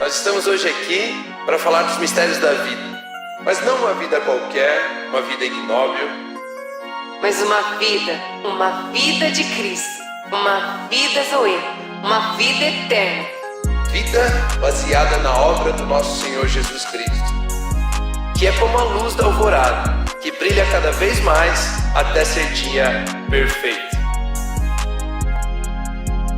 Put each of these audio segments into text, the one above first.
Nós estamos hoje aqui para falar dos mistérios da vida, mas não uma vida qualquer, uma vida ignóbil, mas uma vida de Cristo, uma vida Zoe, uma vida eterna. Vida baseada na obra do nosso Senhor Jesus Cristo, que é como a luz da alvorada, que brilha cada vez mais até ser dia perfeito.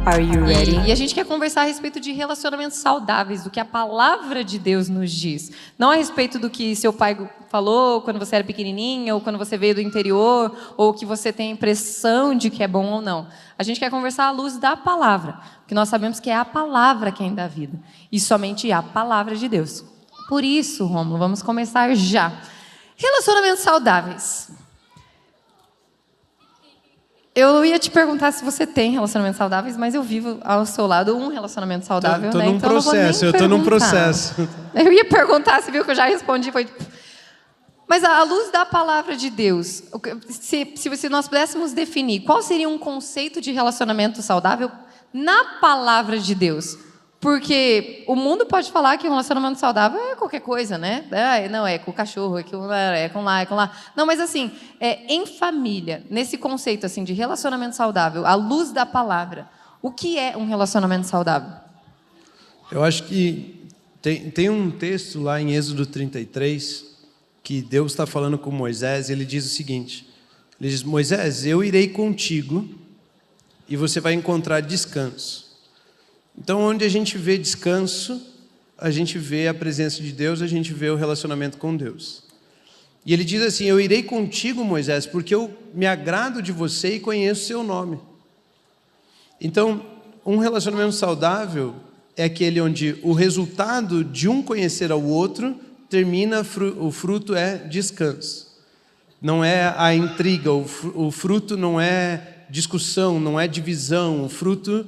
Are you ready? E a gente quer conversar a respeito de relacionamentos saudáveis, do que a palavra de Deus nos diz. Não a respeito do que seu pai falou quando você era pequenininha, ou quando você veio do interior, ou que você tem a impressão de que é bom ou não. A gente quer conversar à luz da palavra, porque nós sabemos que é a palavra quem dá vida, e somente a palavra de Deus. Por isso, Rômulo, vamos começar já. Relacionamentos saudáveis. Eu ia te perguntar se você tem relacionamentos saudáveis, mas eu vivo ao seu lado um relacionamento saudável, tô né? num Então processo, eu tô num processo. Eu ia perguntar, você viu que eu já respondi, foi... Mas à luz da palavra de Deus, se nós pudéssemos definir qual seria um conceito de relacionamento saudável na palavra de Deus? Porque o mundo pode falar que um relacionamento saudável é qualquer coisa, né? Não, é com o cachorro, é com lá, é com lá. Não, mas assim, em família, nesse conceito assim, de relacionamento saudável, à luz da palavra, o que é um relacionamento saudável? Eu acho que tem um texto lá em Êxodo 33, que Deus está falando com Moisés, e ele diz o seguinte, ele diz, Moisés, eu irei contigo e você vai encontrar descanso. Então, onde a gente vê descanso, a gente vê a presença de Deus, a gente vê o relacionamento com Deus. E ele diz assim, eu irei contigo, Moisés, porque eu me agrado de você e conheço o seu nome. Então, um relacionamento saudável é aquele onde o resultado de um conhecer ao outro termina, o fruto é descanso. Não é a intriga, o fruto não é discussão, não é divisão, o fruto...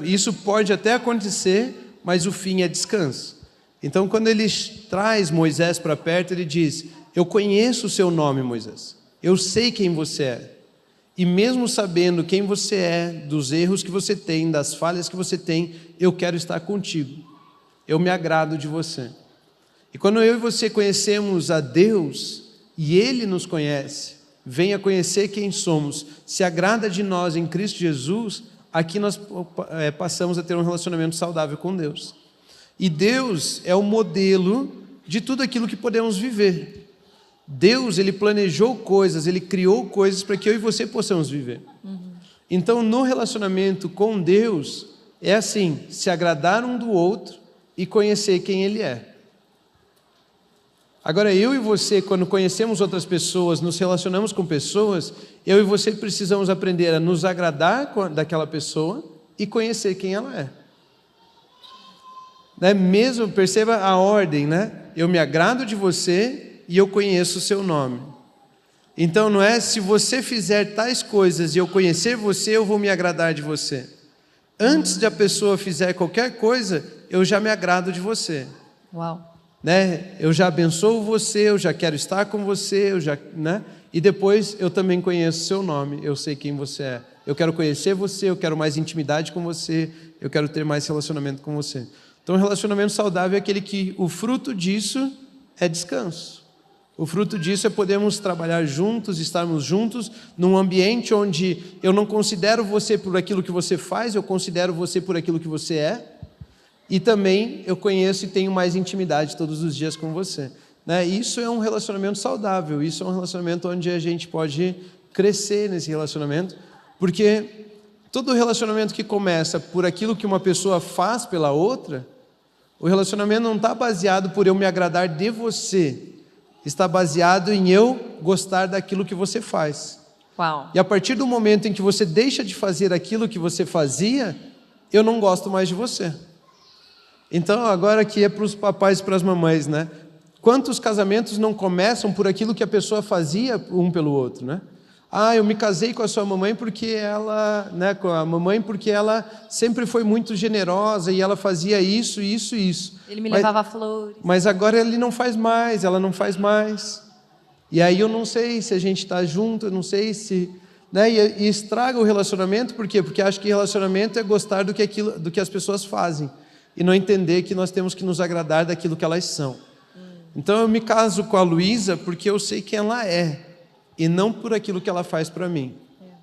Isso pode até acontecer, mas o fim é descanso. Então, quando ele traz Moisés para perto, ele diz, eu conheço o seu nome, Moisés. Eu sei quem você é. E mesmo sabendo quem você é, dos erros que você tem, das falhas que você tem, eu quero estar contigo. Eu me agrado de você. E quando eu e você conhecemos a Deus, e Ele nos conhece, venha conhecer quem somos, se agrada de nós em Cristo Jesus, aqui nós passamos a ter um relacionamento saudável com Deus. E Deus é o modelo de tudo aquilo que podemos viver. Deus, Ele planejou coisas, Ele criou coisas para que eu e você possamos viver. Então, no relacionamento com Deus, é assim, se agradar um do outro e conhecer quem Ele é. Agora, eu e você, quando conhecemos outras pessoas, nos relacionamos com pessoas, eu e você precisamos aprender a nos agradar daquela pessoa e conhecer quem ela é. Mesmo, perceba a ordem, né? Eu me agrado de você e eu conheço o seu nome. Então, não é se você fizer tais coisas e eu conhecer você, eu vou me agradar de você. Antes de a pessoa fizer qualquer coisa, eu já me agrado de você. Uau! Eu já abençoo você, eu já quero estar com você, e depois eu também conheço o seu nome, eu sei quem você é. Eu quero conhecer você, eu quero mais intimidade com você, eu quero ter mais relacionamento com você. Então, o relacionamento saudável é aquele que o fruto disso é descanso. O fruto disso é podermos trabalhar juntos, estarmos juntos, num ambiente onde eu não considero você por aquilo que você faz, eu considero você por aquilo que você é. E também eu conheço e tenho mais intimidade todos os dias com você. Isso é um relacionamento saudável, isso é um relacionamento onde a gente pode crescer nesse relacionamento, porque todo relacionamento que começa por aquilo que uma pessoa faz pela outra, o relacionamento não está baseado por eu me agradar de você, está baseado em eu gostar daquilo que você faz. Uau. E a partir do momento em que você deixa de fazer aquilo que você fazia, eu não gosto mais de você. Então, agora aqui é para os papais e para as mamães, né? Quantos casamentos não começam por aquilo que a pessoa fazia um pelo outro, né? Eu me casei com a sua mamãe porque ela, com a mamãe porque ela sempre foi muito generosa e ela fazia isso, isso, isso. Ele me levava flores. Mas agora ele não faz mais, ela não faz mais. E aí eu não sei se a gente está junto, eu não sei se... E estraga o relacionamento, por quê? Porque acho que relacionamento é gostar do que as pessoas fazem. e não entender que nós temos que nos agradar daquilo que elas são. Então eu me caso com a Luísa porque eu sei quem ela é e não por aquilo que ela faz para mim.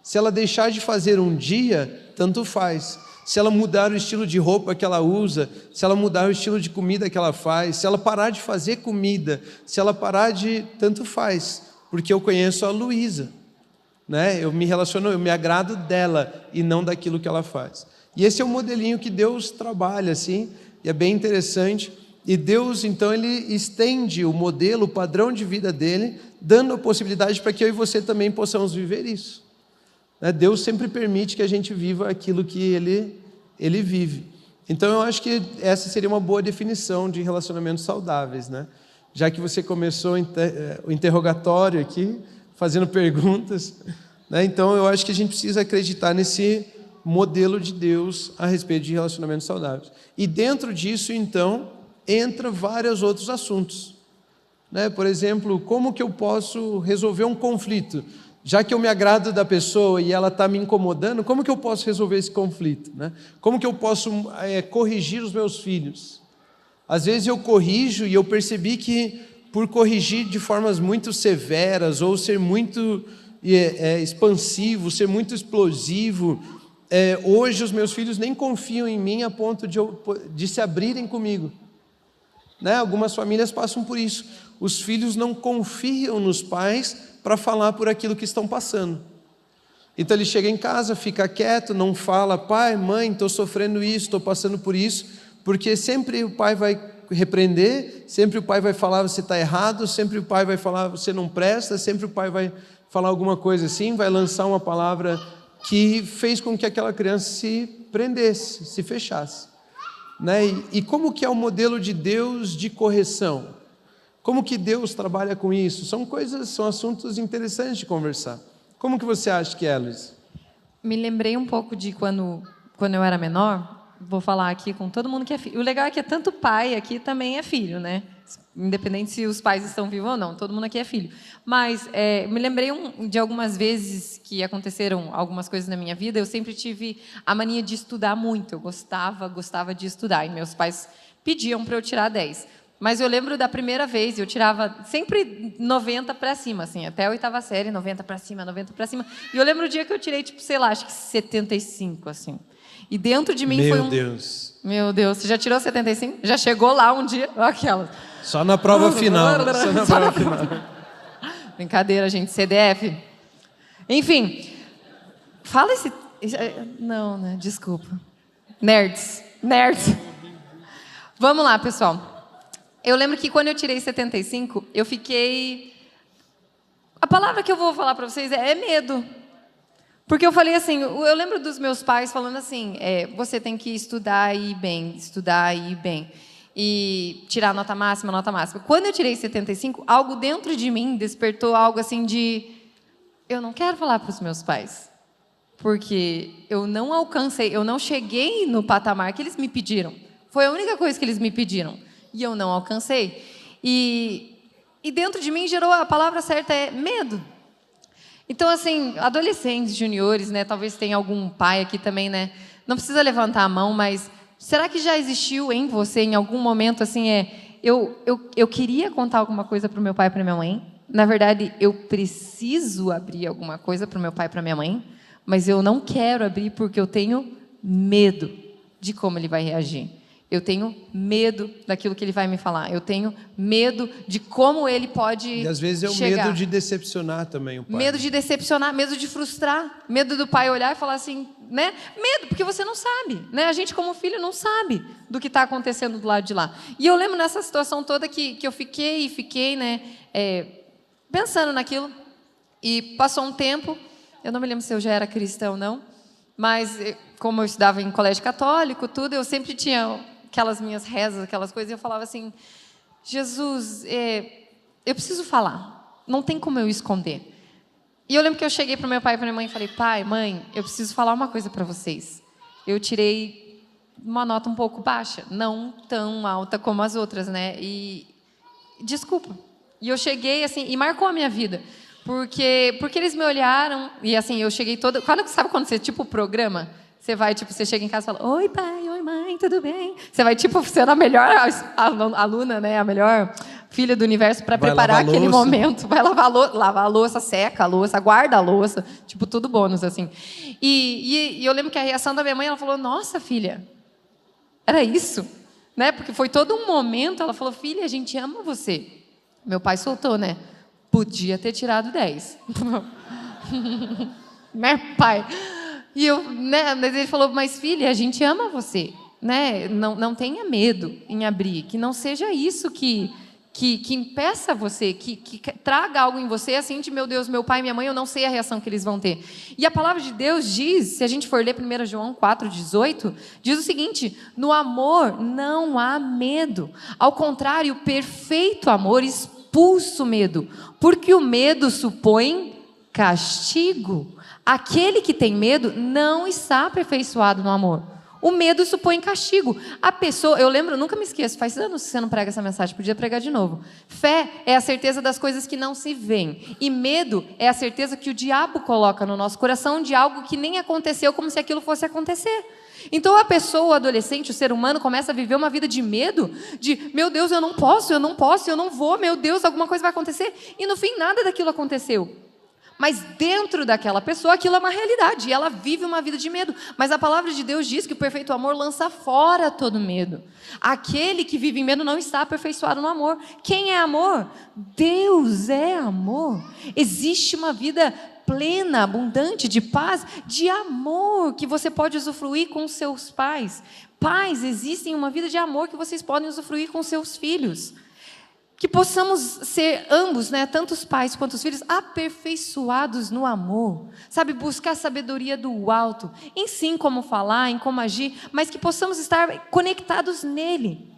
Se ela deixar de fazer um dia, tanto faz. Se ela mudar o estilo de roupa que ela usa, se ela mudar o estilo de comida que ela faz, se ela parar de fazer comida, se ela parar de... tanto faz, porque eu conheço a Luísa, né? Eu me relaciono, eu me agrado dela e não daquilo que ela faz. E esse é o modelinho que Deus trabalha, assim, e é bem interessante. E Deus, então, Ele estende o modelo, o padrão de vida dele, dando a possibilidade para que eu e você também possamos viver isso. Deus sempre permite que a gente viva aquilo que Ele vive. Então eu acho que essa seria uma boa definição de relacionamentos saudáveis, né? Já que você começou o interrogatório aqui, fazendo perguntas, né? Então eu acho que a gente precisa acreditar nesse modelo de Deus a respeito de relacionamentos saudáveis. E dentro disso, então, entra vários outros assuntos, né? Por exemplo, como que eu posso resolver um conflito? Já que eu me agrado da pessoa e ela está me incomodando, como que eu posso resolver esse conflito, né? Como que eu posso corrigir os meus filhos? Às vezes eu corrijo e eu percebi que por corrigir de formas muito severas ou ser muito expansivo, ser muito explosivo, hoje os meus filhos nem confiam em mim a ponto de se abrirem comigo, né? Algumas famílias passam por isso. Os filhos não confiam nos pais para falar por aquilo que estão passando. Então ele chega em casa, fica quieto, não fala, pai, mãe, estou sofrendo isso, estou passando por isso, porque sempre o pai vai repreender, sempre o pai vai falar, você está errado, sempre o pai vai falar, você não presta, sempre o pai vai falar alguma coisa assim, vai lançar uma palavra que fez com que aquela criança se prendesse, se fechasse, né? E como que é o modelo de Deus de correção? Como que Deus trabalha com isso? São assuntos interessantes de conversar. Como que você acha que é, Luiz? Me lembrei um pouco de quando eu era menor. Vou falar aqui com todo mundo que é filho. O legal é que tanto pai aqui também é filho, né? Independente se os pais estão vivos ou não, todo mundo aqui é filho. Mas me lembrei de algumas vezes que aconteceram algumas coisas na minha vida. Eu sempre tive a mania de estudar muito. Eu gostava de estudar. E meus pais pediam para eu tirar 10. Mas eu lembro da primeira vez, eu tirava sempre 90 para cima, assim, até a 8ª série, 90 para cima, 90 para cima. E eu lembro o dia que eu tirei, tipo, sei lá, acho que 75, assim. E dentro de mim foi um... Deus. Meu Deus, você já tirou 75? Já chegou lá um dia? Aquela. Só na prova final. Só na prova final. Brincadeira, gente, CDF. Enfim, fala esse... Não, né? Desculpa. Nerds. Vamos lá, pessoal. Eu lembro que quando eu tirei 75, eu fiquei... A palavra que eu vou falar para vocês é medo. Porque eu falei assim, eu lembro dos meus pais falando assim, você tem que estudar e ir bem, e tirar nota máxima. Quando eu tirei 75, algo dentro de mim despertou algo assim de... Eu não quero falar para os meus pais. Porque eu não alcancei, eu não cheguei no patamar que eles me pediram. Foi a única coisa que eles me pediram. E eu não alcancei. E dentro de mim gerou a palavra certa, é medo. Então, assim, adolescentes, juniores, né? Talvez tenha algum pai aqui também, né? Não precisa levantar a mão, mas será que já existiu em você, em algum momento, assim, eu queria contar alguma coisa para o meu pai e para minha mãe? Na verdade, eu preciso abrir alguma coisa para o meu pai e para minha mãe, mas eu não quero abrir porque eu tenho medo de como ele vai reagir. Eu tenho medo daquilo que ele vai me falar. Eu tenho medo de como ele pode chegar. E às vezes é o medo de decepcionar também o pai. Medo de decepcionar, medo de frustrar. Medo do pai olhar e falar assim, né? Medo, porque você não sabe, né? A gente como filho não sabe do que está acontecendo do lado de lá. E eu lembro nessa situação toda que eu fiquei, né? Pensando naquilo. E passou um tempo, eu não me lembro se eu já era cristã ou não, mas como eu estudava em colégio católico, tudo, eu sempre tinha... aquelas minhas rezas, aquelas coisas, e eu falava assim, Jesus, eu preciso falar, não tem como eu esconder. E eu lembro que eu cheguei para o meu pai e para minha mãe e falei, pai, mãe, eu preciso falar uma coisa para vocês. Eu tirei uma nota um pouco baixa, não tão alta como as outras, né? E desculpa. E eu cheguei assim, e marcou a minha vida, porque eles me olharam, e assim, eu cheguei toda... Sabe quando você, tipo, programa... Você vai, tipo, você chega em casa e fala, oi pai, oi mãe, tudo bem? Você vai, tipo, sendo a melhor aluna, né? A melhor filha do universo para preparar aquele momento. Vai lavar a louça, seca a louça, guarda a louça. Tipo, tudo bônus, assim. E eu lembro que a reação da minha mãe, ela falou, nossa, filha, era isso? Né? Porque foi todo um momento, ela falou, filha, a gente ama você. Meu pai soltou, né? Podia ter tirado 10. Né, pai? E eu, né, mas ele falou, mas filha, a gente ama você, né? Não tenha medo em abrir, que não seja isso que impeça você, que traga algo em você, assim, de meu Deus, meu pai e minha mãe, eu não sei a reação que eles vão ter. E a palavra de Deus diz, se a gente for ler 1 João 4,18, diz o seguinte, no amor não há medo, ao contrário, o perfeito amor expulsa o medo, porque o medo supõe castigo. Aquele que tem medo não está aperfeiçoado no amor. O medo supõe castigo. A pessoa, eu lembro, nunca me esqueço, faz anos que você não prega essa mensagem, podia pregar de novo. Fé é a certeza das coisas que não se veem. E medo é a certeza que o diabo coloca no nosso coração de algo que nem aconteceu, como se aquilo fosse acontecer. Então a pessoa, o adolescente, o ser humano começa a viver uma vida de medo, de, meu Deus, eu não posso, eu não vou, meu Deus, alguma coisa vai acontecer. E no fim nada daquilo aconteceu. Mas dentro daquela pessoa, aquilo é uma realidade. E ela vive uma vida de medo. Mas a palavra de Deus diz que o perfeito amor lança fora todo medo. Aquele que vive em medo não está aperfeiçoado no amor. Quem é amor? Deus é amor. Existe uma vida plena, abundante, de paz, de amor, que você pode usufruir com seus pais. Pais, existem uma vida de amor que vocês podem usufruir com seus filhos. Que possamos ser ambos, né, tanto os pais quanto os filhos, aperfeiçoados no amor, sabe, buscar a sabedoria do alto, em sim como falar, em como agir, mas que possamos estar conectados nele,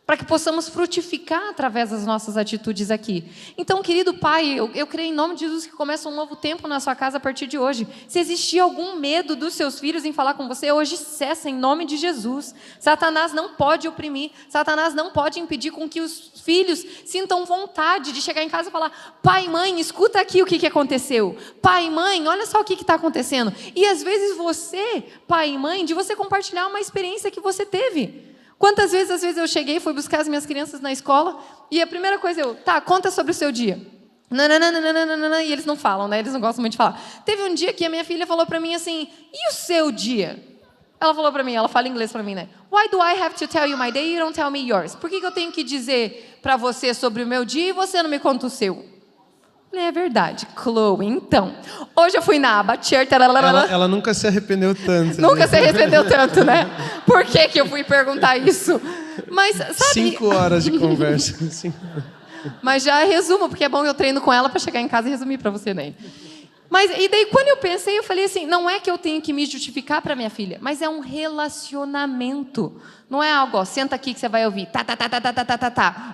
para que possamos frutificar através das nossas atitudes aqui. Então, querido pai, eu creio em nome de Jesus que começa um novo tempo na sua casa a partir de hoje. Se existir algum medo dos seus filhos em falar com você, hoje cessa em nome de Jesus. Satanás não pode oprimir, Satanás não pode impedir com que os filhos sintam vontade de chegar em casa e falar, pai, mãe, escuta aqui o que aconteceu. Pai, mãe, olha só o que está acontecendo. E às vezes você, pai e mãe, de você compartilhar uma experiência que você teve. Quantas vezes, às vezes eu cheguei, fui buscar as minhas crianças na escola, e a primeira coisa conta sobre o seu dia. E eles não falam, né? Eles não gostam muito de falar. Teve um dia que a minha filha falou para mim assim, e o seu dia? Ela falou para mim, ela fala inglês para mim, né? Why do I have to tell you my day and you don't tell me yours? Por que eu tenho que dizer para você sobre o meu dia e você não me conta o seu? É verdade, Chloe. Então, hoje eu fui na aba Ela nunca se arrependeu tanto. Nunca se arrependeu tanto, né? Por que eu fui perguntar isso? Mas, sabe... 5 horas de conversa. Mas já resumo, porque é bom eu treino com ela para chegar em casa e resumir para você, né? Mas, e daí, quando eu pensei, eu falei assim, não é que eu tenho que me justificar para minha filha, mas é um relacionamento. Não é algo, ó, senta aqui que você vai ouvir, tá.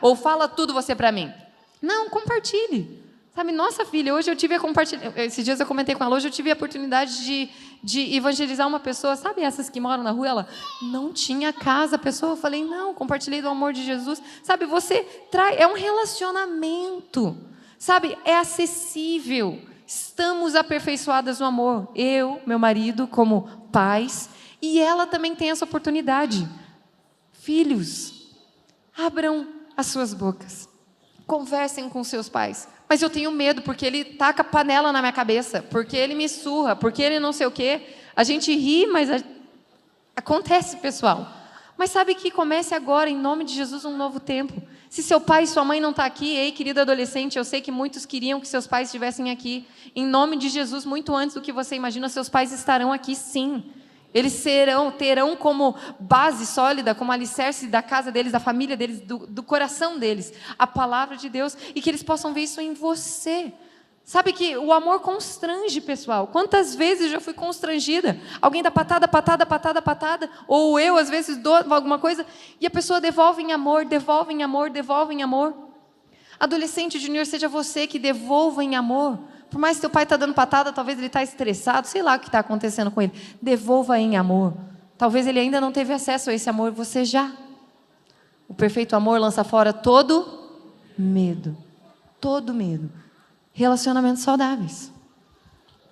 Ou fala tudo você para mim. Não, compartilhe. Sabe, nossa filha, hoje eu tive a compartilhar... Esses dias eu comentei com ela, hoje eu tive a oportunidade de evangelizar uma pessoa, sabe essas que moram na rua? Ela não tinha casa, a pessoa, eu falei, não, compartilhei do amor de Jesus. Sabe, você traz... É um relacionamento, sabe, é acessível. Estamos aperfeiçoadas no amor. Eu, meu marido, como pais, e ela também tem essa oportunidade. Filhos, abram as suas bocas. Conversem com seus pais. Mas eu tenho medo, porque ele taca panela na minha cabeça, porque ele me surra, porque ele não sei o quê. A gente ri, mas acontece, pessoal. Mas sabe que comece agora, em nome de Jesus, um novo tempo. Se seu pai e sua mãe não estão aqui, ei, querido adolescente, eu sei que muitos queriam que seus pais estivessem aqui. Em nome de Jesus, muito antes do que você imagina, seus pais estarão aqui, sim. Eles terão como base sólida, como alicerce da casa deles, da família deles, do coração deles, a palavra de Deus, e que eles possam ver isso em você. Sabe que o amor constrange, pessoal. Quantas vezes eu já fui constrangida? Alguém dá patada, ou eu, às vezes, dou alguma coisa, e a pessoa devolve em amor. Adolescente, junior, seja você que devolva em amor. Por mais que teu pai está dando patada, talvez ele está estressado, sei lá o que está acontecendo com ele. Devolva em amor. Talvez ele ainda não teve acesso a esse amor, você já. O perfeito amor lança fora todo medo. Todo medo. Relacionamentos saudáveis.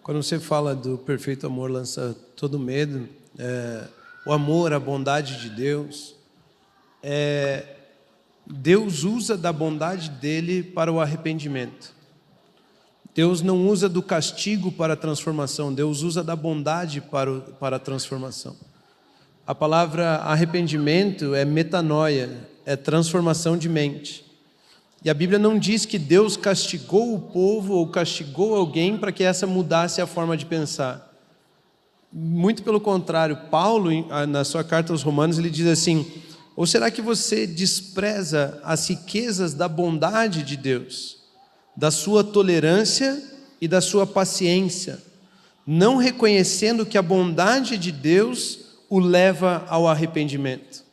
Quando você fala do perfeito amor lança todo medo, o amor, a bondade de Deus. Deus usa da bondade dele para o arrependimento. Deus não usa do castigo para a transformação, Deus usa da bondade para a transformação. A palavra arrependimento é metanoia, é transformação de mente. E a Bíblia não diz que Deus castigou o povo ou castigou alguém para que essa mudasse a forma de pensar. Muito pelo contrário, Paulo, na sua carta aos Romanos, ele diz assim: ou será que você despreza as riquezas da bondade de Deus, da sua tolerância e da sua paciência, não reconhecendo que a bondade de Deus o leva ao arrependimento?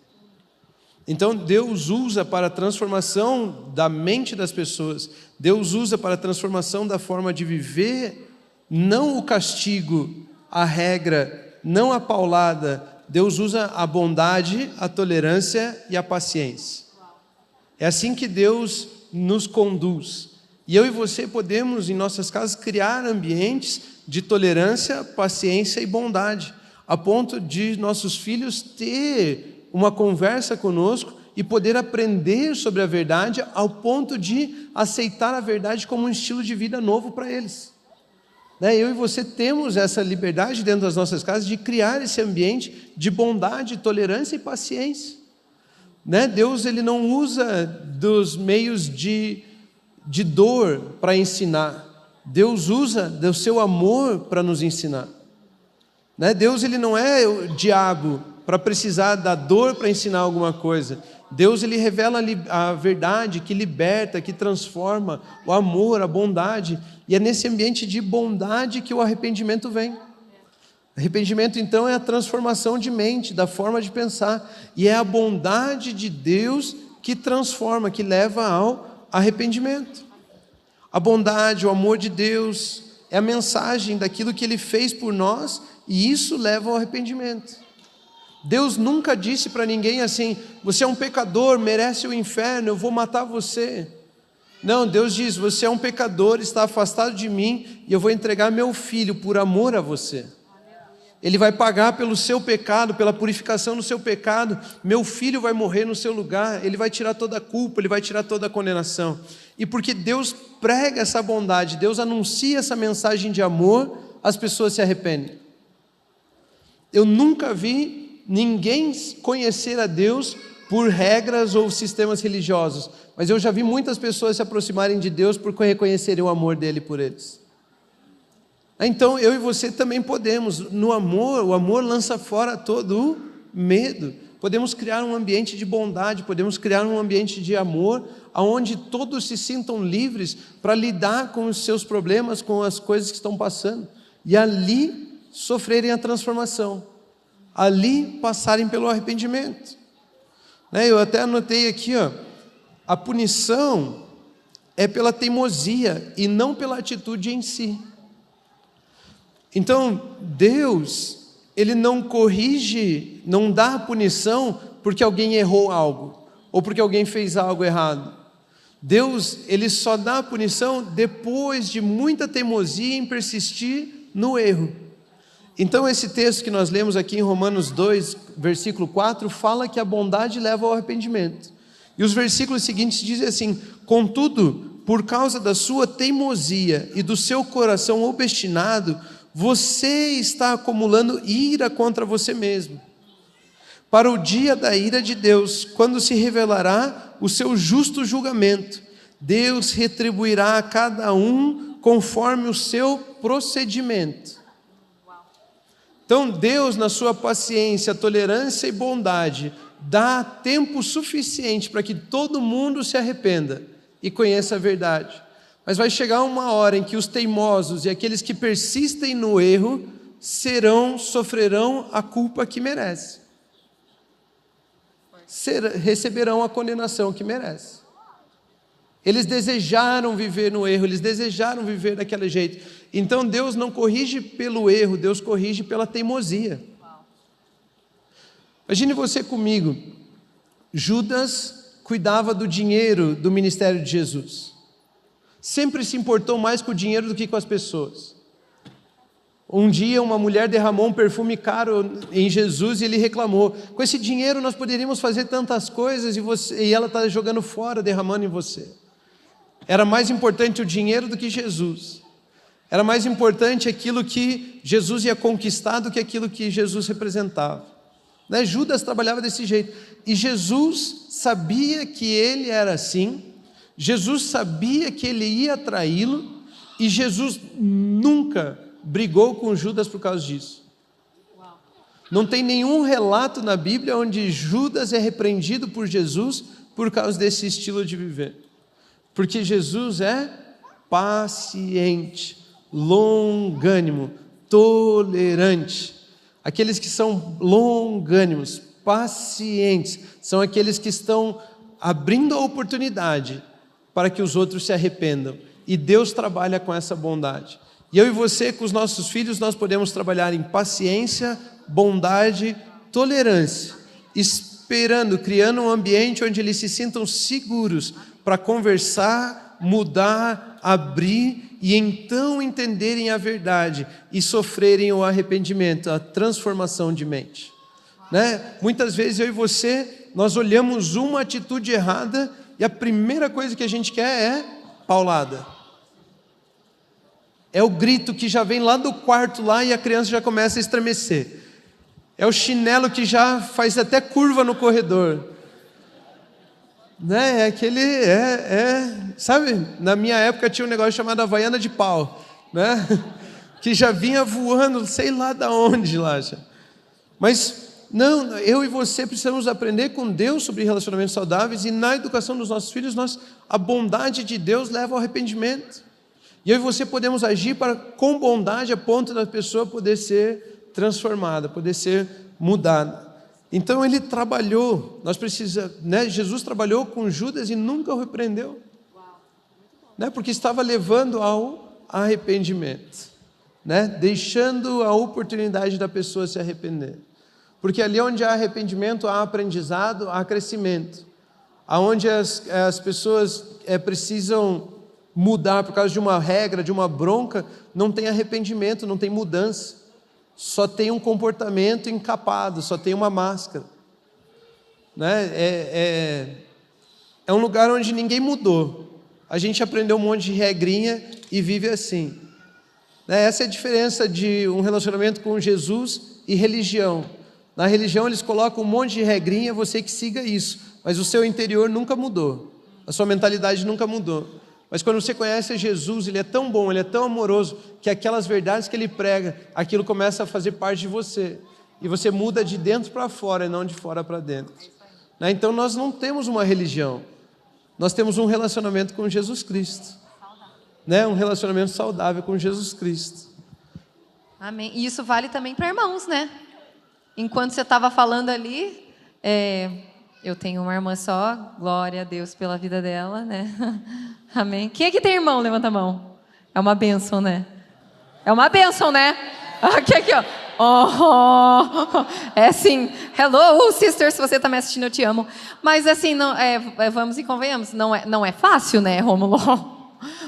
Então Deus usa para a transformação da mente das pessoas, Deus usa para a transformação da forma de viver, não o castigo, a regra, não a paulada. Deus usa a bondade, a tolerância e a paciência. É assim que Deus nos conduz. E eu e você podemos, em nossas casas, criar ambientes de tolerância, paciência e bondade, a ponto de nossos filhos ter uma conversa conosco e poder aprender sobre a verdade, ao ponto de aceitar a verdade como um estilo de vida novo para eles. Eu e você temos essa liberdade dentro das nossas casas de criar esse ambiente de bondade, tolerância e paciência. Deus, ele não usa dos meios de dor para ensinar. Deus usa do seu amor para nos ensinar. Deus, ele não é o diabo para precisar da dor para ensinar alguma coisa. Deus, ele revela a verdade que liberta, que transforma, o amor, a bondade. E é nesse ambiente de bondade que o arrependimento vem. Arrependimento, então, é a transformação de mente, da forma de pensar. E é a bondade de Deus que transforma, que leva ao arrependimento. A bondade, o amor de Deus é a mensagem daquilo que Ele fez por nós, e isso leva ao arrependimento. Deus nunca disse para ninguém assim: você é um pecador, merece o inferno, eu vou matar você. Não, Deus diz: você é um pecador, está afastado de mim, e eu vou entregar meu filho por amor a você. Ele vai pagar pelo seu pecado, pela purificação do seu pecado. Meu filho vai morrer no seu lugar, ele vai tirar toda a culpa, ele vai tirar toda a condenação. E porque Deus prega essa bondade, Deus anuncia essa mensagem de amor, as pessoas se arrependem. Eu nunca vi ninguém conhecer a Deus por regras ou sistemas religiosos, mas eu já vi muitas pessoas se aproximarem de Deus por reconhecerem o amor dele por eles. Então eu e você também podemos, no amor, o amor lança fora todo o medo. Podemos criar um ambiente de bondade, podemos criar um ambiente de amor, onde todos se sintam livres para lidar com os seus problemas, com as coisas que estão passando, e ali sofrerem a transformação, ali passarem pelo arrependimento. Eu até anotei aqui, a punição é pela teimosia e não pela atitude em si. Então, Deus, ele não corrige, não dá punição porque alguém errou algo, ou porque alguém fez algo errado. Deus, ele só dá punição depois de muita teimosia em persistir no erro. Então, esse texto que nós lemos aqui em Romanos 2, versículo 4, fala que a bondade leva ao arrependimento. E os versículos seguintes dizem assim: contudo, por causa da sua teimosia e do seu coração obstinado, você está acumulando ira contra você mesmo, para o dia da ira de Deus, quando se revelará o seu justo julgamento. Deus retribuirá a cada um conforme o seu procedimento. Então Deus, na sua paciência, tolerância e bondade, dá tempo suficiente para que todo mundo se arrependa e conheça a verdade. Mas vai chegar uma hora em que os teimosos e aqueles que persistem no erro sofrerão a culpa que merecem. Receberão a condenação que merecem. Eles desejaram viver no erro, eles desejaram viver daquele jeito. Então Deus não corrige pelo erro, Deus corrige pela teimosia. Imagine você comigo, Judas cuidava do dinheiro do ministério de Jesus. Sempre se importou mais com o dinheiro do que com as pessoas. Um dia uma mulher derramou um perfume caro em Jesus e ele reclamou: com esse dinheiro nós poderíamos fazer tantas coisas e ela está jogando fora, derramando em você. Era mais importante o dinheiro do que Jesus. Era mais importante aquilo que Jesus ia conquistar do que aquilo que Jesus representava. Né? Judas trabalhava desse jeito. E Jesus sabia que ele era assim. Jesus sabia que ele ia traí-lo. E Jesus nunca brigou com Judas por causa disso. Não tem nenhum relato na Bíblia onde Judas é repreendido por Jesus por causa desse estilo de viver. Porque Jesus é paciente, longânimo, tolerante. Aqueles que são longânimos, pacientes, são aqueles que estão abrindo a oportunidade para que os outros se arrependam. E Deus trabalha com essa bondade. E eu e você, com os nossos filhos, nós podemos trabalhar em paciência, bondade, tolerância, esperando, criando um ambiente onde eles se sintam seguros para conversar, mudar, abrir e então entenderem a verdade e sofrerem o arrependimento, a transformação de mente. Né? Muitas vezes eu e você, nós olhamos uma atitude errada e a primeira coisa que a gente quer é paulada. É o grito que já vem lá do quarto lá e a criança já começa a estremecer. É o chinelo que já faz até curva no corredor. Né? É aquele, sabe? Na minha época tinha um negócio chamado Havaiana de pau, né? Que já vinha voando, sei lá de onde lá já. Mas não, eu e você precisamos aprender com Deus sobre relacionamentos saudáveis e na educação dos nossos filhos, a bondade de Deus leva ao arrependimento. E eu e você podemos agir com bondade a ponto da pessoa poder ser transformada, poder ser mudada. Então ele trabalhou, Jesus trabalhou com Judas e nunca o repreendeu. Né? Porque estava levando ao arrependimento. Né? Deixando a oportunidade da pessoa se arrepender. Porque ali onde há arrependimento, há aprendizado, há crescimento. Aonde as pessoas precisam mudar por causa de uma regra, de uma bronca, não tem arrependimento, não tem mudança. Só tem um comportamento encapado, só tem uma máscara. Né? É um lugar onde ninguém mudou. A gente aprendeu um monte de regrinha e vive assim. Né? Essa é a diferença de um relacionamento com Jesus e religião. Na religião eles colocam um monte de regrinha, você que siga isso. Mas o seu interior nunca mudou. A sua mentalidade nunca mudou. Mas quando você conhece Jesus, Ele é tão bom, Ele é tão amoroso, que aquelas verdades que Ele prega, aquilo começa a fazer parte de você. E você muda de dentro para fora e não de fora para dentro. Né? Então nós não temos uma religião. Nós temos um relacionamento com Jesus Cristo. Né? Um relacionamento saudável com Jesus Cristo. Amém. E isso vale também para irmãos, né? Enquanto você estava falando ali, eu tenho uma irmã só, glória a Deus pela vida dela, né? Amém. Quem é que tem irmão? Levanta a mão. É uma bênção, né? É uma bênção, né? Aqui, ó. Oh, é assim. Hello, sister, se você está me assistindo, eu te amo. Mas assim, não, vamos e convenhamos, não é fácil, né, Rômulo?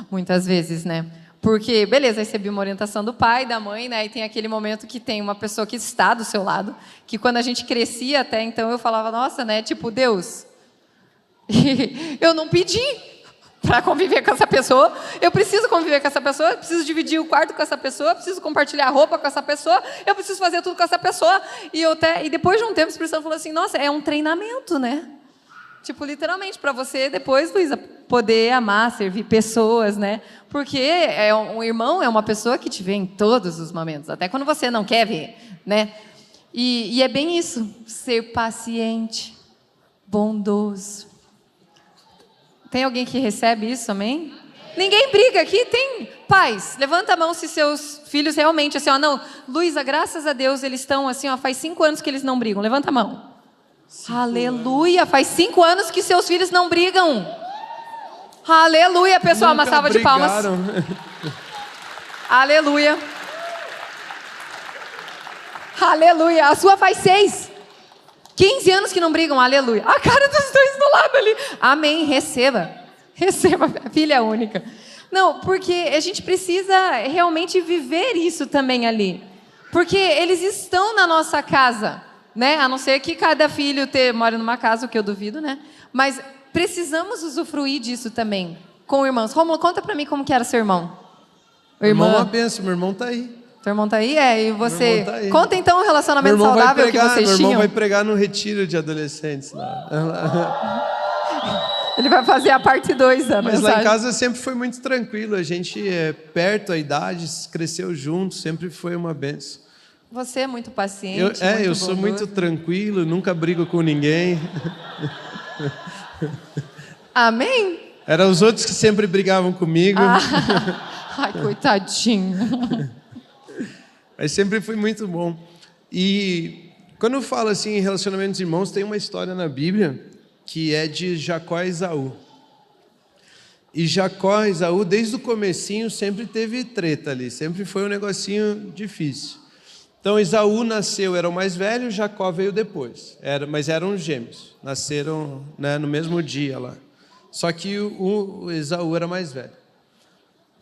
Muitas vezes, né? Porque, beleza, recebi uma orientação do pai, da mãe, né? E tem aquele momento que tem uma pessoa que está do seu lado, que quando a gente crescia até então, eu falava, nossa, né? Tipo, Deus, eu não pedi para conviver com essa pessoa, eu preciso conviver com essa pessoa, eu preciso dividir o quarto com essa pessoa, eu preciso compartilhar a roupa com essa pessoa, eu preciso fazer tudo com essa pessoa. E depois de um tempo, o Espírito Santo falou assim, nossa, é um treinamento, né? Tipo, literalmente, para você depois, Luísa, poder amar, servir pessoas, né? Porque um irmão é uma pessoa que te vê em todos os momentos, até quando você não quer ver, né? E é bem isso, ser paciente, bondoso. Tem alguém que recebe isso, amém? Ninguém briga aqui, tem pais. Levanta a mão se seus filhos realmente, assim, ó, não, Luísa, graças a Deus, eles estão assim, ó, faz 5 anos que eles não brigam. Levanta a mão. Aleluia, faz 5 anos que seus filhos não brigam. Aleluia, pessoal, uma salva de palmas. Aleluia. Aleluia, a sua faz 6. 15 anos que não brigam, aleluia. A cara dos dois do lado ali. Amém, receba. Receba, filha única. Não, porque a gente precisa realmente viver isso também ali. Porque eles estão na nossa casa, né? A não ser que cada filho mora numa casa, o que eu duvido, né? Mas precisamos usufruir disso também, com irmãos. Rômulo, conta pra mim como que era seu irmão. Meu irmão é uma benção, meu irmão tá aí. Seu irmão tá aí? E você? Tá aí. Conta então o relacionamento saudável que vocês tinham. Meu irmão vai pregar no retiro de adolescentes lá. Ele vai fazer a parte 2 da Mas mensagem. lá em casa sempre foi muito tranquilo. A gente é perto, a idade, cresceu junto, sempre foi uma benção. Você é muito paciente, eu sou muito tranquilo, nunca brigo com ninguém. Amém? Eram os outros que sempre brigavam comigo. Ai, coitadinho. Mas sempre foi muito bom. E quando eu falo assim em relacionamentos de irmãos, tem uma história na Bíblia que é de Jacó e Esaú. E Jacó e Esaú, desde o comecinho, sempre teve treta ali, sempre foi um negocinho difícil. Então Esaú nasceu, era o mais velho, Jacó veio depois, mas eram gêmeos, nasceram, né, no mesmo dia lá. Só que o Esaú era mais velho.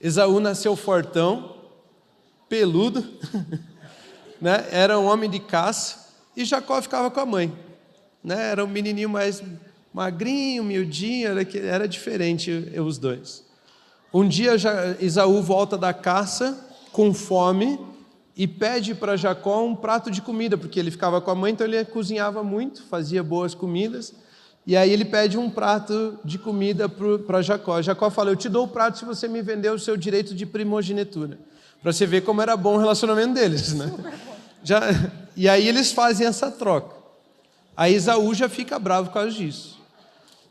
Esaú nasceu fortão, peludo, né, era um homem de caça, e Jacó ficava com a mãe, né, era um menininho mais magrinho, miudinho, era diferente os dois. Um dia Esaú volta da caça com fome e pede para Jacó um prato de comida, porque ele ficava com a mãe, então ele cozinhava muito, fazia boas comidas, e aí ele pede um prato de comida para Jacó. Jacó fala, eu te dou o prato se você me vender o seu direito de primogenitura, para você ver como era bom o relacionamento deles, né? E aí eles fazem essa troca. Aí Esaú já fica bravo por causa disso.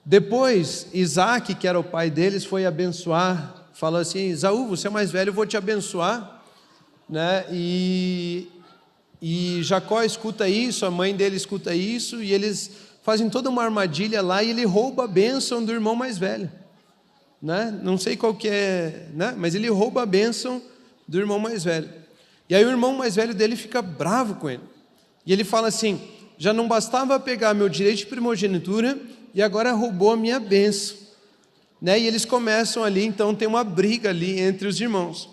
Depois, Isaac, que era o pai deles, foi abençoar, falou assim, Esaú, você é mais velho, eu vou te abençoar, né? E Jacó escuta isso, a mãe dele escuta isso, e eles fazem toda uma armadilha lá, e ele rouba a bênção do irmão mais velho, né? Não sei qual que é, né? Mas ele rouba a bênção do irmão mais velho. E aí o irmão mais velho dele fica bravo com ele, e ele fala assim, já não bastava pegar meu direito de primogenitura, e agora roubou a minha bênção, né? E eles começam ali, então tem uma briga ali entre os irmãos.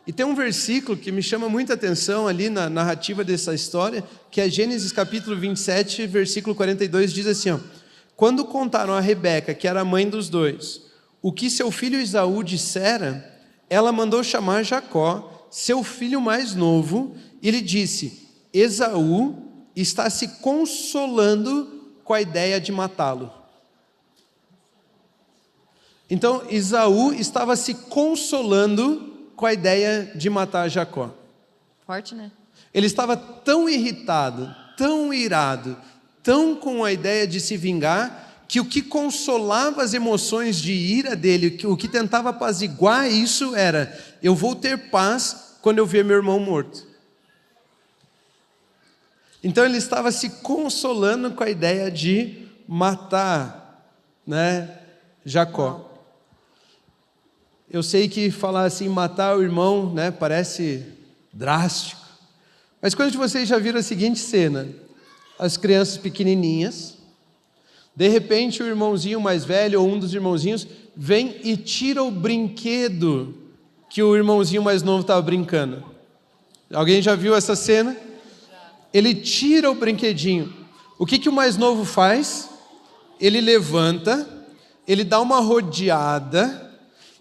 E tem um versículo que me chama muita atenção ali na narrativa dessa história, que é Gênesis capítulo 27, versículo 42, diz assim, ó, quando contaram a Rebeca, que era a mãe dos dois, o que seu filho Esaú dissera, ela mandou chamar Jacó, seu filho mais novo, e lhe disse, Esaú está se consolando com a ideia de matá-lo. Então, Esaú estava se consolando com a ideia de matar Jacó. Forte, né? Ele estava tão irritado, tão irado, tão com a ideia de se vingar, que o que consolava as emoções de ira dele, o que tentava apaziguar isso era, eu vou ter paz quando eu ver meu irmão morto. Então ele estava se consolando com a ideia de matar, né, Jacó. Eu sei que falar assim, matar o irmão, né, parece drástico. Mas quando vocês já viram a seguinte cena, as crianças pequenininhas, de repente o irmãozinho mais velho, ou um dos irmãozinhos, vem e tira o brinquedo que o irmãozinho mais novo estava brincando. Alguém já viu essa cena? Ele tira o brinquedinho. O que o mais novo faz? Ele levanta, ele dá uma rodeada,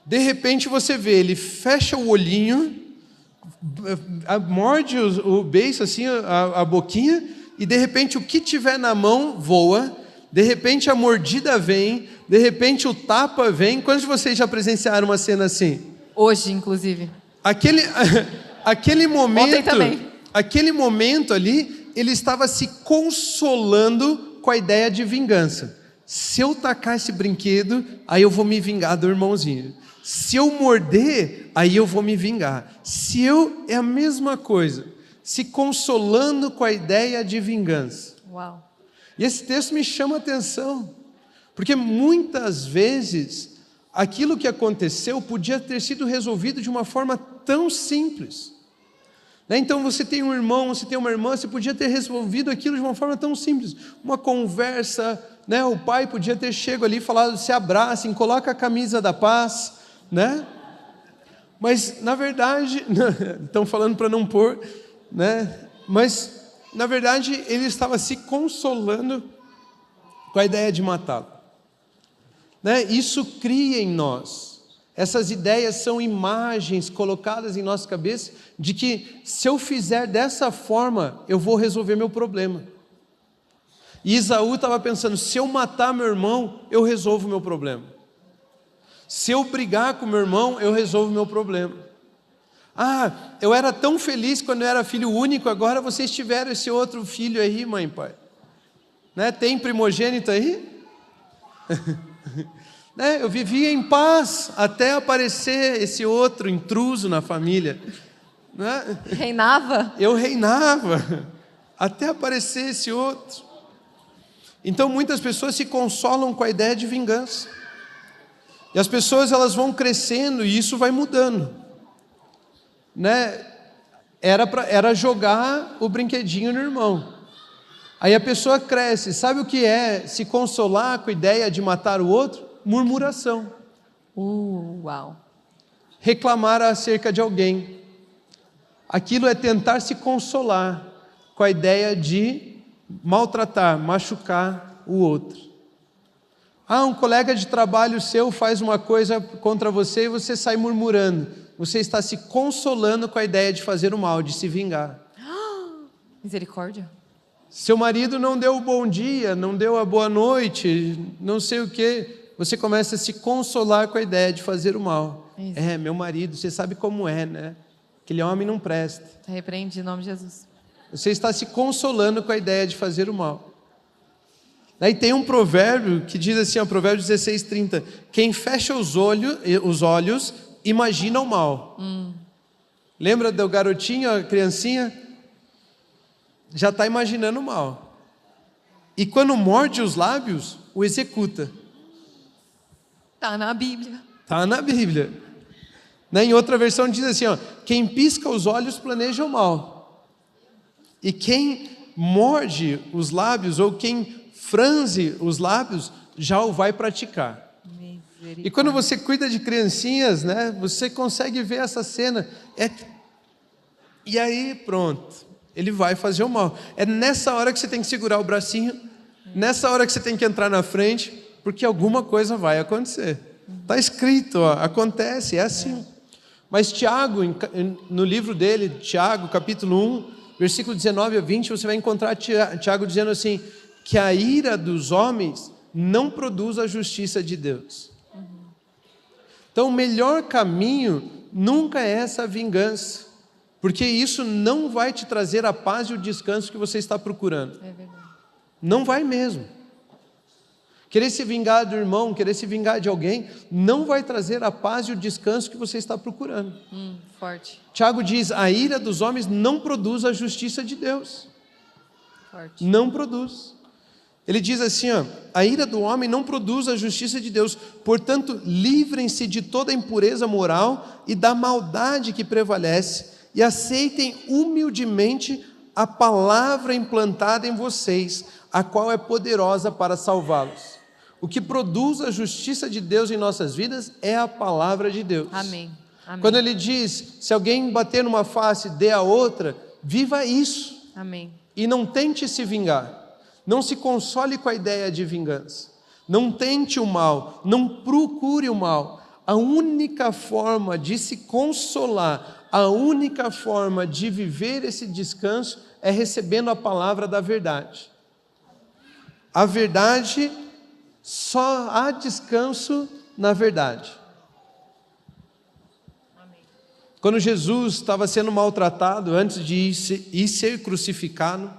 de repente você vê, ele fecha o olhinho, morde o beiço, assim, a boquinha, e de repente o que tiver na mão voa, de repente a mordida vem, de repente o tapa vem. Quantos de vocês já presenciaram uma cena assim? Hoje, inclusive. Aquele momento... Ontem também. Aquele momento ali, ele estava se consolando com a ideia de vingança. Se eu tacar esse brinquedo, aí eu vou me vingar do irmãozinho. Se eu morder, aí eu vou me vingar. É a mesma coisa, se consolando com a ideia de vingança. Uau. E esse texto me chama a atenção, porque muitas vezes aquilo que aconteceu podia ter sido resolvido de uma forma tão simples. Então você tem um irmão, você tem uma irmã, você podia ter resolvido aquilo de uma forma tão simples. Uma conversa, né? O pai podia ter chegado ali e falado, se abracem, coloca a camisa da paz, né? Mas, na verdade, estão falando para não pôr, né? Mas, na verdade, ele estava se consolando com a ideia de matá-lo. Né? Isso cria em nós. Essas ideias são imagens colocadas em nossa cabeça de que se eu fizer dessa forma, eu vou resolver meu problema. E Esaú estava pensando, se eu matar meu irmão, eu resolvo meu problema. Se eu brigar com meu irmão, eu resolvo meu problema. Ah, eu era tão feliz quando eu era filho único, agora vocês tiveram esse outro filho aí, mãe e pai. Né? Tem primogênito aí? Né? Eu vivia em paz até aparecer esse outro intruso na família. Né? Reinava? Eu reinava até aparecer esse outro. Então muitas pessoas se consolam com a ideia de vingança. E as pessoas elas vão crescendo e isso vai mudando. Né? Era jogar o brinquedinho no irmão. Aí a pessoa cresce. Sabe o que é se consolar com a ideia de matar o outro? Murmuração. Uau. Reclamar acerca de alguém. Aquilo é tentar se consolar com a ideia de maltratar, machucar o outro. Ah, um colega de trabalho seu faz uma coisa contra você e você sai murmurando. Você está se consolando com a ideia de fazer o mal, de se vingar. Misericórdia. Seu marido não deu o bom dia, não deu a boa noite, não sei o quê. Você começa a se consolar com a ideia de fazer o mal. Isso. Meu marido, você sabe como é, né? Aquele homem não presta. Repreende em nome de Jesus. Você está se consolando com a ideia de fazer o mal. Daí tem um provérbio que diz assim, provérbio 16:30, quem fecha os olhos imagina o mal. Lembra do garotinho, a criancinha? Já está imaginando o mal. E quando morde os lábios, o executa. Está na Bíblia. Está na Bíblia. Né? Em outra versão diz assim, quem pisca os olhos planeja o mal. E quem morde os lábios ou quem franze os lábios já o vai praticar. E quando você cuida de criancinhas, né, você consegue ver essa cena. E aí pronto, ele vai fazer o mal. É nessa hora que você tem que segurar o bracinho, nessa hora que você tem que entrar na frente, porque alguma coisa vai acontecer. Está escrito, acontece, é assim. Mas Tiago, no livro dele, Tiago, capítulo 1, versículo 19 a 20, você vai encontrar Tiago dizendo assim, que a ira dos homens não produz a justiça de Deus. Então o melhor caminho nunca é essa vingança, porque isso não vai te trazer a paz e o descanso que você está procurando. É verdade. Não vai mesmo. Querer se vingar do irmão, querer se vingar de alguém, não vai trazer a paz e o descanso que você está procurando. Forte. Tiago diz, a ira dos homens não produz a justiça de Deus. Forte. Não produz. Ele diz assim, a ira do homem não produz a justiça de Deus, portanto, livrem-se de toda a impureza moral e da maldade que prevalece e aceitem humildemente a palavra implantada em vocês, a qual é poderosa para salvá-los. O que produz a justiça de Deus em nossas vidas é a palavra de Deus. Amém. Amém. Quando ele diz, se alguém bater numa face, dê a outra, viva isso. Amém. E não tente se vingar. Não se console com a ideia de vingança. Não tente o mal. Não procure o mal. A única forma de se consolar, a única forma de viver esse descanso é recebendo a palavra da verdade. A verdade, só há descanso na verdade. Amém. Quando Jesus estava sendo maltratado, antes de ir ser crucificado,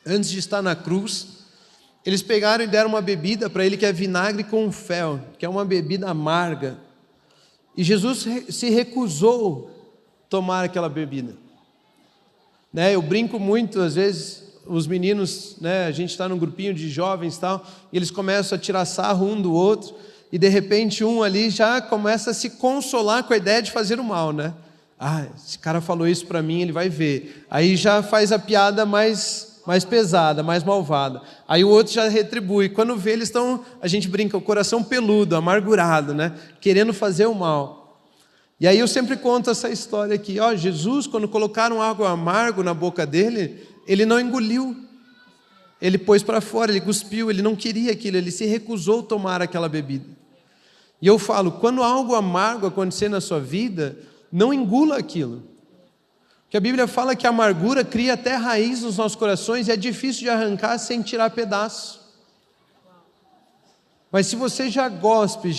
antes de estar na cruz, eles pegaram e deram uma bebida para ele que é vinagre com fel, que é uma bebida amarga. E Jesus se recusou a tomar aquela bebida. Né, eu brinco muito, às vezes, os meninos, né, a gente está num grupinho de jovens e tal, e eles começam a tirar sarro um do outro, e de repente um ali já começa a se consolar com a ideia de fazer o mal, né? Esse cara falou isso para mim, ele vai ver. Aí já faz a piada mais pesada, mais malvada. Aí o outro já retribui. Quando vê, eles estão, a gente brinca, o coração peludo, amargurado, né? Querendo fazer o mal. E aí eu sempre conto essa história aqui. Ó, Jesus, quando colocaram algo amargo na boca dele, ele não engoliu. Ele pôs para fora, ele cuspiu, ele não queria aquilo, ele se recusou a tomar aquela bebida. E eu falo, quando algo amargo acontecer na sua vida, não engula aquilo. Porque a Bíblia fala que a amargura cria até raiz nos nossos corações e é difícil de arrancar sem tirar pedaço. Mas se você já gospe,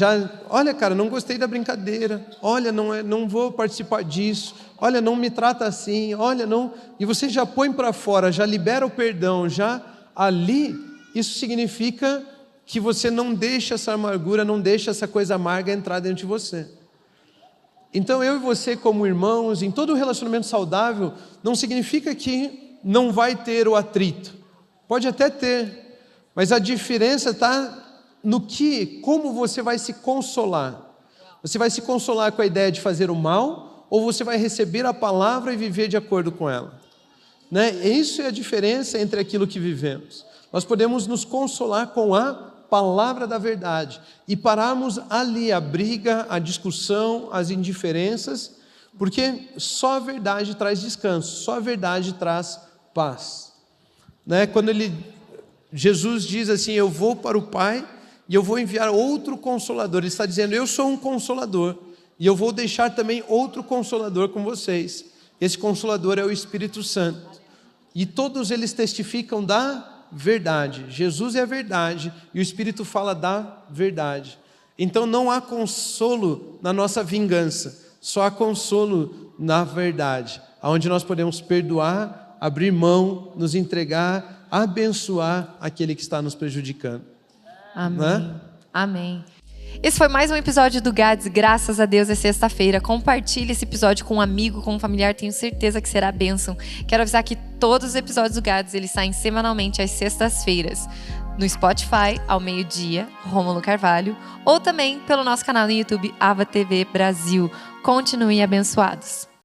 olha cara, não gostei da brincadeira, olha, não vou participar disso, olha, não me trata assim, olha, não... E você já põe para fora, já libera o perdão, já ali, isso significa que você não deixa essa amargura, não deixa essa coisa amarga entrar dentro de você. Então eu e você como irmãos, em todo relacionamento saudável, não significa que não vai ter o atrito. Pode até ter, mas a diferença está no como você vai se consolar. Você vai se consolar com a ideia de fazer o mal, ou você vai receber a palavra e viver de acordo com ela? Né? Isso é a diferença entre aquilo que vivemos. Nós podemos nos consolar com a palavra da verdade e pararmos ali a briga, a discussão, as indiferenças, porque só a verdade traz descanso, só a verdade traz paz. Né? Quando Jesus diz assim, eu vou para o Pai e eu vou enviar outro Consolador, ele está dizendo, eu sou um Consolador e eu vou deixar também outro Consolador com vocês. Esse Consolador é o Espírito Santo e todos eles testificam da verdade. Jesus é a verdade e o Espírito fala da verdade. Então não há consolo na nossa vingança, só há consolo na verdade, onde nós podemos perdoar, abrir mão, nos entregar, abençoar aquele que está nos prejudicando. Amém. Né? Amém. Esse foi mais um episódio do GADS, graças a Deus é sexta-feira. Compartilhe esse episódio com um amigo, com um familiar, tenho certeza que será bênção. Quero avisar que todos os episódios do GADS, eles saem semanalmente às sextas-feiras, no Spotify, ao meio-dia, Rômulo Carvalho, ou também pelo nosso canal no YouTube, Ava TV Brasil. Continuem abençoados.